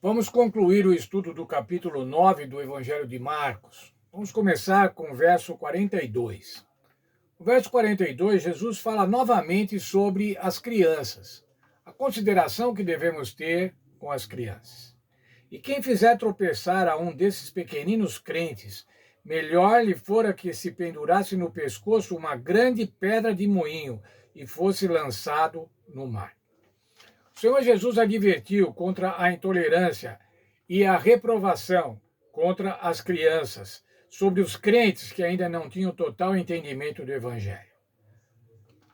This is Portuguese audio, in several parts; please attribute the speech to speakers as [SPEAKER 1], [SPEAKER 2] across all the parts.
[SPEAKER 1] Vamos concluir o estudo do capítulo 9 do Evangelho de Marcos. Vamos começar com o verso 42. No verso 42, Jesus fala novamente sobre as crianças, a consideração que devemos ter com as crianças. E quem fizer tropeçar a um desses pequeninos crentes, melhor lhe fora que se pendurasse no pescoço uma grande pedra de moinho e fosse lançado no mar. O Senhor Jesus advertiu contra a intolerância e a reprovação contra as crianças, sobre os crentes que ainda não tinham total entendimento do Evangelho.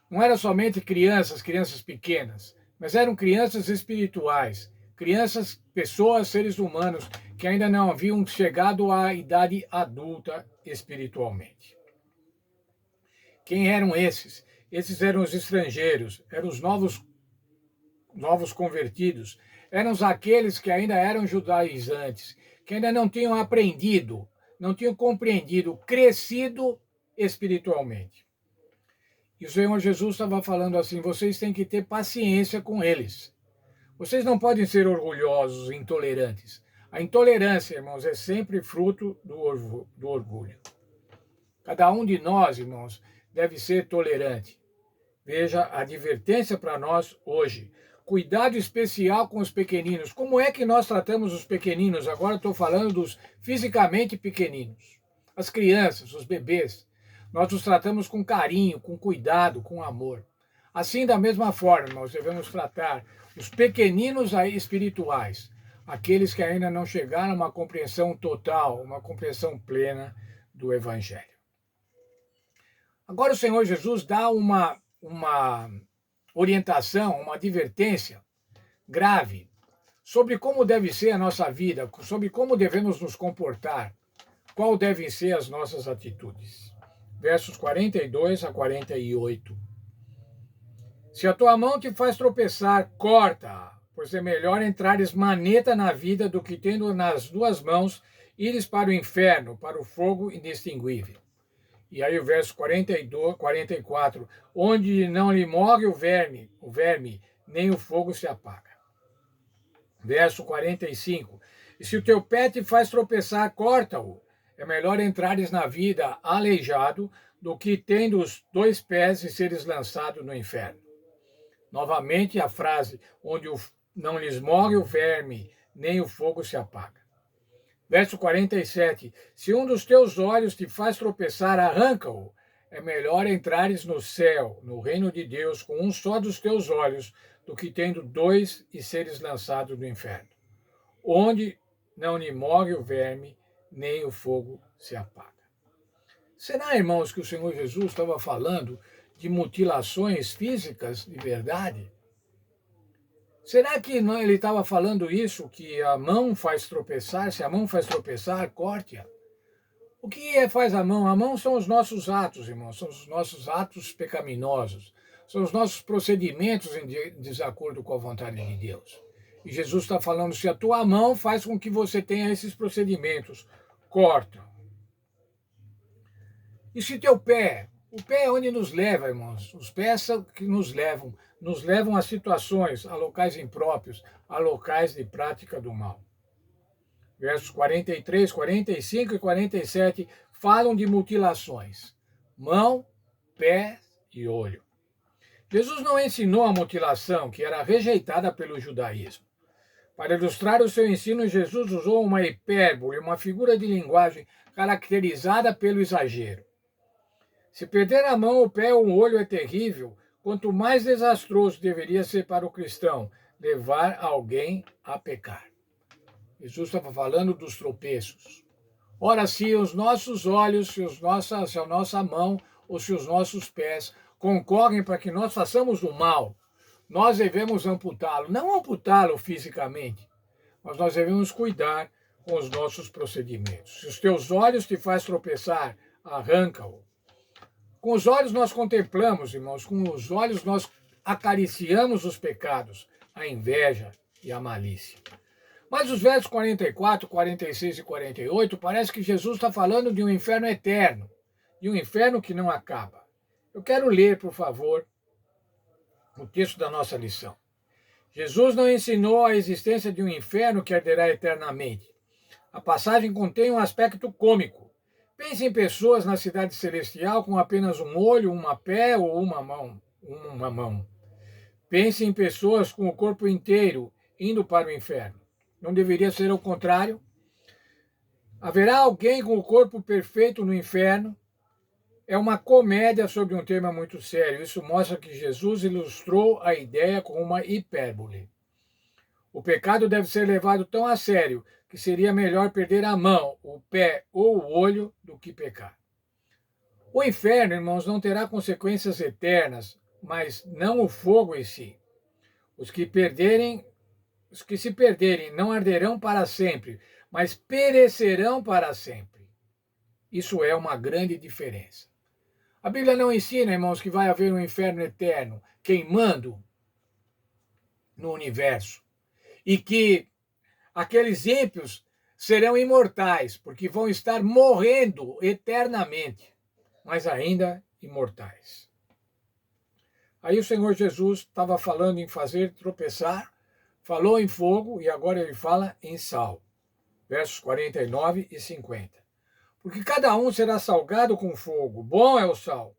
[SPEAKER 1] Não eram somente crianças pequenas, mas eram crianças espirituais, crianças, pessoas, seres humanos que ainda não haviam chegado à idade adulta espiritualmente. Quem eram esses? Esses eram os estrangeiros, eram os novos convertidos, eram aqueles que ainda eram judaizantes, que ainda não tinham aprendido, não tinham compreendido, crescido espiritualmente. E o Senhor Jesus estava falando assim: vocês têm que ter paciência com eles. Vocês não podem ser orgulhosos, intolerantes. A intolerância, irmãos, é sempre fruto do orgulho. Cada um de nós, irmãos, deve ser tolerante. Veja a advertência para nós hoje. Cuidado especial com os pequeninos. Como é que nós tratamos os pequeninos? Agora estou falando dos fisicamente pequeninos. As crianças, os bebês. Nós os tratamos com carinho, com cuidado, com amor. Assim, da mesma forma, nós devemos tratar os pequeninos espirituais, aqueles que ainda não chegaram a uma compreensão total, uma compreensão plena do Evangelho. Agora o Senhor Jesus dá uma orientação, uma advertência grave sobre como deve ser a nossa vida, sobre como devemos nos comportar, qual devem ser as nossas atitudes. Versos 42 a 48. Se a tua mão te faz tropeçar, corta-a, pois é melhor entrares maneta na vida do que tendo nas duas mãos ires para o inferno, para o fogo inextinguível. E aí o verso 42, 44, onde não lhe morre o verme, nem o fogo se apaga. Verso 45, e se o teu pé te faz tropeçar, corta-o. É melhor entrares na vida aleijado do que tendo os dois pés e seres lançado no inferno. Novamente a frase, onde não lhes morre o verme, nem o fogo se apaga. Verso 47, se um dos teus olhos te faz tropeçar, arranca-o. É melhor entrares no céu, no reino de Deus, com um só dos teus olhos, do que tendo dois e seres lançado no inferno, onde não lhe morre o verme, nem o fogo se apaga. Será, irmãos, que o Senhor Jesus estava falando de mutilações físicas de verdade? Será que ele estava falando isso, que a mão faz tropeçar? Se a mão faz tropeçar, corte-a. O que faz a mão? A mão são os nossos atos, irmãos, são os nossos atos pecaminosos, são os nossos procedimentos em desacordo com a vontade de Deus. E Jesus está falando, se a tua mão faz com que você tenha esses procedimentos, corta. E se teu pé? O pé é onde nos leva, irmãos. Os pés são que nos levam a situações, a locais impróprios, a locais de prática do mal. Versos 43, 45 e 47 falam de mutilações. Mão, pé e olho. Jesus não ensinou a mutilação, que era rejeitada pelo judaísmo. Para ilustrar o seu ensino, Jesus usou uma hipérbole, uma figura de linguagem caracterizada pelo exagero. Se perder a mão, o pé ou o olho é terrível, quanto mais desastroso deveria ser para o cristão levar alguém a pecar. Jesus estava falando dos tropeços. Ora, se os nossos olhos, se a nossa mão ou se os nossos pés concorrem para que nós façamos o mal, nós devemos amputá-lo. Não amputá-lo fisicamente, mas nós devemos cuidar com os nossos procedimentos. Se os teus olhos te faz tropeçar, arranca-o. Com os olhos nós contemplamos, irmãos, com os olhos nós acariciamos os pecados, a inveja e a malícia. Mas os versos 44, 46 e 48, parece que Jesus está falando de um inferno eterno, de um inferno que não acaba. Eu quero ler, por favor, o texto da nossa lição. Jesus não ensinou a existência de um inferno que arderá eternamente. A passagem contém um aspecto cômico. Pense em pessoas na cidade celestial com apenas um olho, uma pé ou uma mão. Pense em pessoas com o corpo inteiro indo para o inferno. Não deveria ser o contrário? Haverá alguém com o corpo perfeito no inferno? É uma comédia sobre um tema muito sério. Isso mostra que Jesus ilustrou a ideia com uma hipérbole. O pecado deve ser levado tão a sério que seria melhor perder a mão, o pé ou o olho do que pecar. O inferno, irmãos, não terá consequências eternas, mas não o fogo em si. Os que se perderem não arderão para sempre, mas perecerão para sempre. Isso é uma grande diferença. A Bíblia não ensina, irmãos, que vai haver um inferno eterno queimando no universo e que aqueles ímpios serão imortais, porque vão estar morrendo eternamente, mas ainda imortais. Aí o Senhor Jesus estava falando em fazer tropeçar, falou em fogo e agora ele fala em sal. Versos 49 e 50. Porque cada um será salgado com fogo, bom é o sal.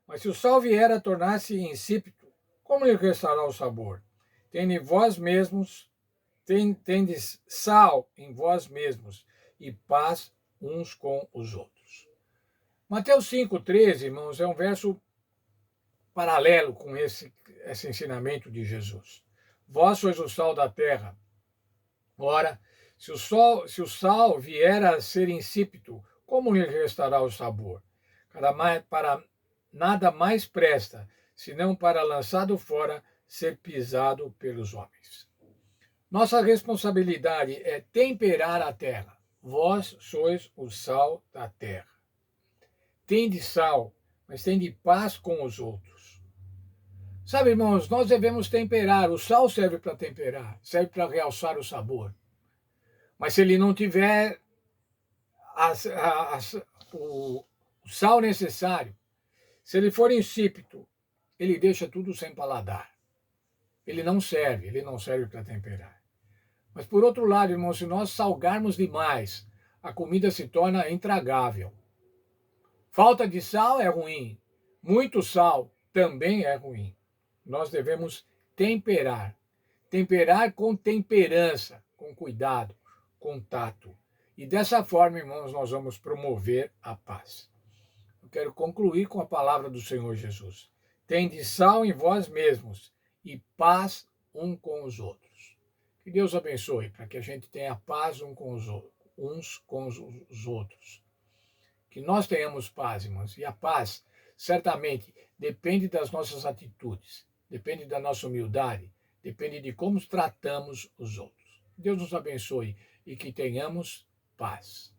[SPEAKER 1] Mas se o sal vier a tornar-se insípido, como lhe restará o sabor? Tendes sal em vós mesmos e paz uns com os outros. Mateus 5,13, irmãos, é um verso paralelo com esse ensinamento de Jesus. Vós sois o sal da terra. Ora, se o sal vier a ser insípido, como lhe restará o sabor? Para nada mais presta, senão para, lançado fora, ser pisado pelos homens. Nossa responsabilidade é temperar a terra. Vós sois o sal da terra. Tende sal, mas tende paz com os outros. Sabe, irmãos, nós devemos temperar. O sal serve para temperar, serve para realçar o sabor. Mas se ele não tiver o sal necessário, se ele for insípido, ele deixa tudo sem paladar. Ele não serve para temperar. Mas por outro lado, irmão, se nós salgarmos demais, a comida se torna intragável. Falta de sal é ruim. Muito sal também é ruim. Nós devemos temperar. Temperar com temperança, com cuidado, com tato. E dessa forma, irmãos, nós vamos promover a paz. Eu quero concluir com a palavra do Senhor Jesus. Tende sal em vós mesmos e paz um com os outros. Que Deus abençoe para que a gente tenha paz uns com os outros. Que nós tenhamos paz, irmãos. E a paz, certamente, depende das nossas atitudes, depende da nossa humildade, depende de como tratamos os outros. Deus nos abençoe e que tenhamos paz.